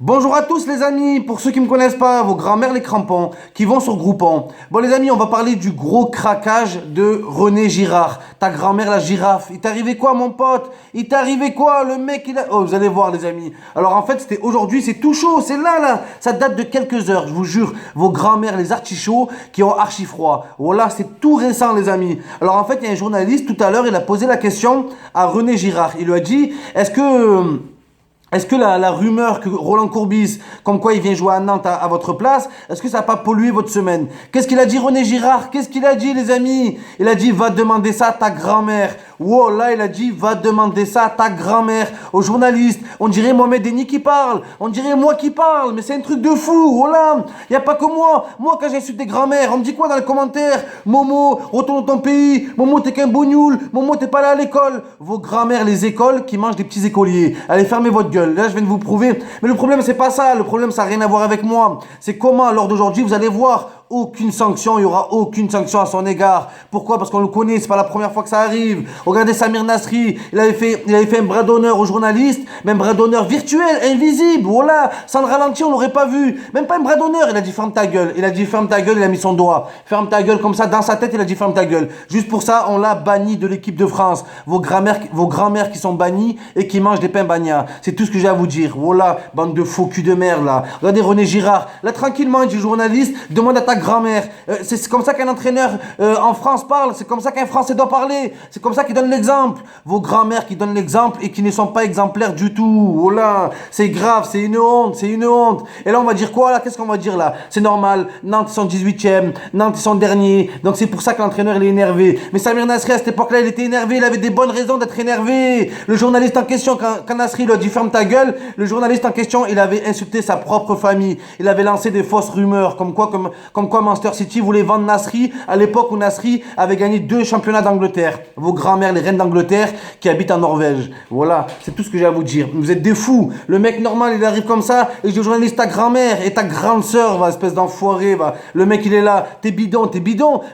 Bonjour à tous les amis, pour ceux qui ne me connaissent pas, vos grands-mères les crampons, qui vont sur Groupon. Bon les amis, on va parler du gros craquage de René Girard, ta grand-mère la girafe. Il t'est arrivé quoi mon pote? Il t'est arrivé quoi? Le mec il a... Oh vous allez voir les amis. Alors en fait c'était aujourd'hui, c'est tout chaud, c'est là. Ça date de quelques heures, je vous jure. Vos grands-mères les artichauts qui ont archi froid. Voilà, c'est tout récent les amis. Alors en fait il y a un journaliste tout à l'heure, il a posé la question à René Girard. Il lui a dit, est-ce que la rumeur que Roland Courbis, comme quoi il vient jouer à Nantes à votre place, est-ce que ça n'a pas pollué votre semaine? Qu'est-ce qu'il a dit René Girard? Qu'est-ce qu'il a dit les amis? Il a dit va demander ça à ta grand-mère. Wow, là il a dit va demander ça à ta grand-mère, aux journalistes. On dirait Mohamed Denis qui parle, on dirait moi qui parle, mais c'est un truc de fou. Oh là, il n'y a pas que moi. Moi quand j'insulte des grand-mères, on me dit quoi dans les commentaires? Momo, retourne dans ton pays. Momo t'es qu'un bougnoul. Momo t'es pas allé à l'école. Vos grand-mères les écoles qui mangent des petits écoliers. Allez fermez votre gueule. Là, je viens de vous prouver. Mais le problème, c'est pas ça. Le problème, ça n'a rien à voir avec moi. C'est comment, lors d'aujourd'hui, vous allez voir aucune sanction. Il n'y aura aucune sanction à son égard. Pourquoi? Parce qu'on le connaît. C'est pas la première fois que ça arrive. Regardez Samir Nasri. Il avait fait un bras d'honneur aux journalistes. Même bras d'honneur virtuel, invisible. Voilà. Sans le ralenti, on l'aurait pas vu. Même pas un bras d'honneur. Il a dit ferme ta gueule. Il a dit ferme ta gueule. Il a mis son doigt. Ferme ta gueule comme ça. Dans sa tête, il a dit ferme ta gueule. Juste pour ça, on l'a banni de l'équipe de France. Vos grand-mères qui sont bannies et qui mangent des pains bagnats. C'est tout ce que j'ai à vous dire. Voilà, bande de faux cul de merde là. Regardez René Girard. Là, tranquillement, il dit journaliste, demande à ta grand-mère. C'est comme ça qu'un entraîneur en France parle. C'est comme ça qu'un Français doit parler. C'est comme ça qu'il donne l'exemple. Vos grand-mères qui donnent l'exemple et qui ne sont pas exemplaires du tout. Voilà, c'est grave, c'est une honte, c'est une honte. Et là, on va dire quoi là? Qu'est-ce qu'on va dire là? C'est normal. Nantes, ils sont 18e. Nantes, ils sont derniers. Donc, c'est pour ça que l'entraîneur, il est énervé. Mais Samir Nasri, à cette époque-là, il était énervé. Il avait des bonnes raisons d'être énervé. Le journaliste en question, quand Nasri lui a dit ferme ta gueule, le journaliste en question, il avait insulté sa propre famille. Il avait lancé des fausses rumeurs, comme quoi Manchester City voulait vendre Nasri à l'époque où Nasri avait gagné 2 championnats d'Angleterre. Vos grand-mères, les reines d'Angleterre, qui habitent en Norvège. Voilà, c'est tout ce que j'ai à vous dire. Vous êtes des fous. Le mec normal, il arrive comme ça, et je dis au journaliste, ta grand-mère et ta grande sœur, va, espèce d'enfoiré, va. Le mec, il est là, t'es bidon.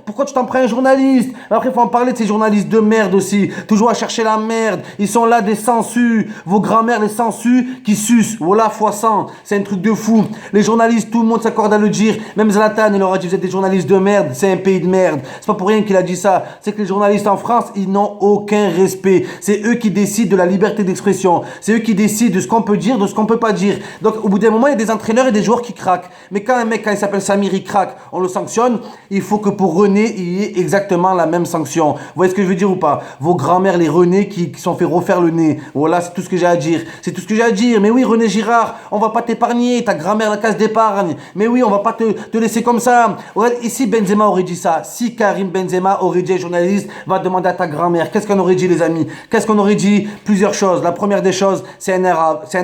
Pourquoi tu t'en prends un journaliste? Après, il faut en parler de ces journalistes de merde aussi. Toujours à chercher la merde. Ils sont là des sangsues. Vos grand-mères, les sangsues qui sucent. Voilà, fois 100. C'est un truc de fou. Les journalistes, tout le monde s'accorde à le dire. Même Zlatan, il leur a dit, vous êtes des journalistes de merde. C'est un pays de merde. C'est pas pour rien qu'il a dit ça. C'est que les journalistes en France, ils n'ont aucun respect. C'est eux qui décident de la liberté d'expression. C'est eux qui décident de ce qu'on peut dire, de ce qu'on peut pas dire. Donc, au bout d'un moment, il y a des entraîneurs et des joueurs qui craquent. Mais quand un mec, quand il s'appelle Samir, il craque, on le sanctionne. Il faut que pour René, il y ait exactement la même sanction. Vous voyez ce que je veux dire ou pas? Vos grand-mères, les René qui sont fait refaire le nez. Voilà, c'est tout ce que j'ai à dire. C'est tout ce que j'ai à dire. Mais oui, René Girard, on va pas t'épargner. Ta grand-mère, la casse d'épargne. Mais oui, on va pas te laisser comme ça. Regarde, ici, Benzema aurait dit ça. Si Karim Benzema aurait dit à un journaliste, va demander à ta grand-mère. Qu'est-ce qu'on aurait dit, les amis? Qu'est-ce qu'on aurait dit? Plusieurs choses. La première des choses, c'est un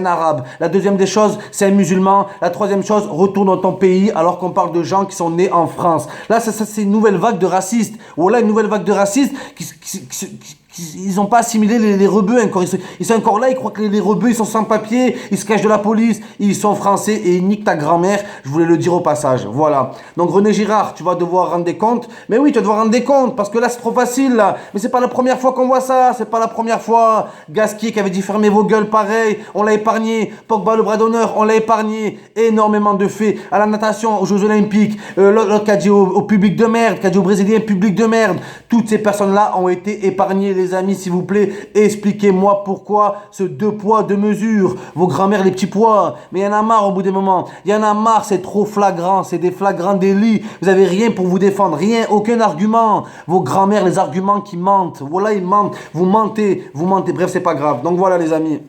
arabe. La deuxième des choses, c'est un musulman. La troisième chose, retourne dans ton pays, alors qu'on parle de gens qui sont nés en France. Là, ça c'est une nouvelle vague de racistes. Voilà, une nouvelle vague de racistes ils n'ont pas assimilé les rebeux encore. Ils sont encore là, ils croient que les rebeux, ils sont sans papier, ils se cachent de la police, ils sont français et ils niquent ta grand-mère. Je voulais le dire au passage. Voilà. Donc René Girard, tu vas devoir rendre des comptes. Mais oui, tu vas devoir rendre des comptes parce que là, c'est trop facile, là. Mais c'est pas la première fois qu'on voit ça. C'est pas la première fois. Gasquier qui avait dit fermez vos gueules, pareil. On l'a épargné. Pogba, le bras d'honneur, on l'a épargné. Énormément de faits. À la natation, aux Jeux Olympiques, l'autre qui a dit au public de merde, qui a dit aux Brésiliens public de merde. Toutes ces personnes-là ont été épargnées, les amis, s'il vous plaît, expliquez-moi pourquoi ce 2 poids, 2 mesures. Vos grand-mères, les petits poids. Mais il y en a marre au bout des moments. Il y en a marre, c'est trop flagrant. C'est des flagrants délits. Vous avez rien pour vous défendre. Rien, aucun argument. Vos grand-mères, les arguments qui mentent. Voilà, ils mentent. Vous mentez. Bref, c'est pas grave. Donc voilà, les amis.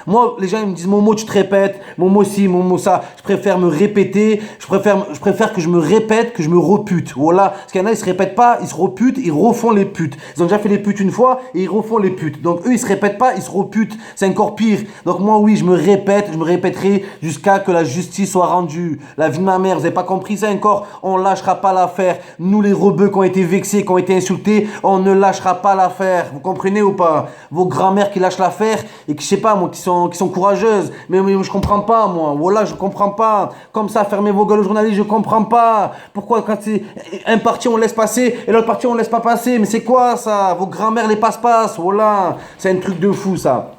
Moi, les gens ils me disent Momo, tu te répètes, Momo ci, Momo ça. Je préfère me répéter, je préfère que je me répète, que je me repute. Voilà. Parce qu'il y en a, ils se répètent pas, ils se reputent, ils refont les putes. Ils ont déjà fait les putes une fois et ils refont les putes. Donc eux, ils se répètent pas, ils se reputent. C'est encore pire. Donc moi, oui, je me répéterai jusqu'à que la justice soit rendue. La vie de ma mère, vous avez pas compris ça encore? On lâchera pas l'affaire. Nous, les rebeux qui ont été vexés, qui ont été insultés, on ne lâchera pas l'affaire. Vous comprenez ou pas? Vos grand-mères qui lâchent l'affaire et qui, je sais pas, moi, qui sont courageuses. Mais je comprends pas, moi. Voilà, je comprends pas. Comme ça, fermez vos gueules aux journalistes, je comprends pas. Pourquoi quand c'est un parti, on laisse passer et l'autre parti, on laisse pas passer? Mais c'est quoi, ça? Vos grand-mères, les passe-passe. Voilà. C'est un truc de fou, ça.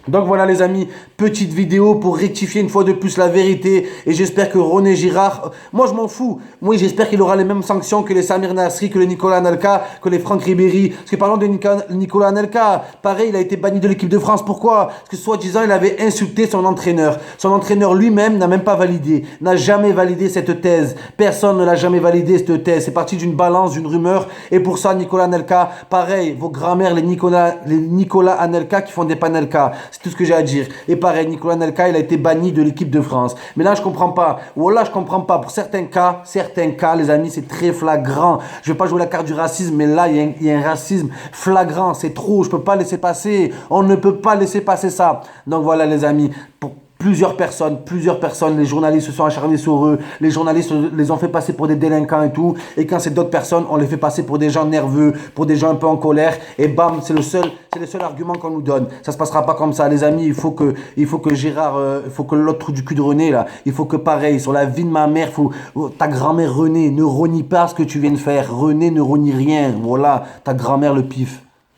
Donc voilà les amis, petite vidéo pour rectifier une fois de plus la vérité. Et j'espère que René Girard, moi je m'en fous. Moi j'espère qu'il aura les mêmes sanctions que les Samir Nasri, que les Nicolas Anelka, que les Franck Ribéry. Parce que parlons de Nicolas Anelka, pareil, il a été banni de l'équipe de France. Pourquoi? Parce que soi-disant il avait insulté son entraîneur. Son entraîneur lui-même n'a même pas validé, n'a jamais validé cette thèse. Personne ne l'a jamais validé cette thèse. C'est parti d'une balance, d'une rumeur. Et pour ça Nicolas Anelka, pareil, vos grands-mères, les Nicolas Anelka qui font des panelka. C'est tout ce que j'ai à dire. Et pareil, Nicolas Anelka, il a été banni de l'équipe de France. Mais là, je comprends pas. Voilà, je comprends pas. Pour certains cas, les amis, c'est très flagrant. Je vais pas jouer la carte du racisme, mais là, il y a un racisme flagrant. C'est trop. Je peux pas laisser passer. On ne peut pas laisser passer ça. Donc voilà, les amis. Pour plusieurs personnes, les journalistes se sont acharnés sur eux, les journalistes les ont fait passer pour des délinquants et tout, et quand c'est d'autres personnes, on les fait passer pour des gens nerveux, pour des gens un peu en colère, et bam, c'est le seul argument qu'on nous donne. Ça se passera pas comme ça, les amis, il faut que Gérard, il faut que l'autre trou du cul de René, là, il faut que pareil, sur la vie de ma mère, ta grand-mère René, ne renie pas ce que tu viens de faire, René ne renie rien, voilà, ta grand-mère le pif.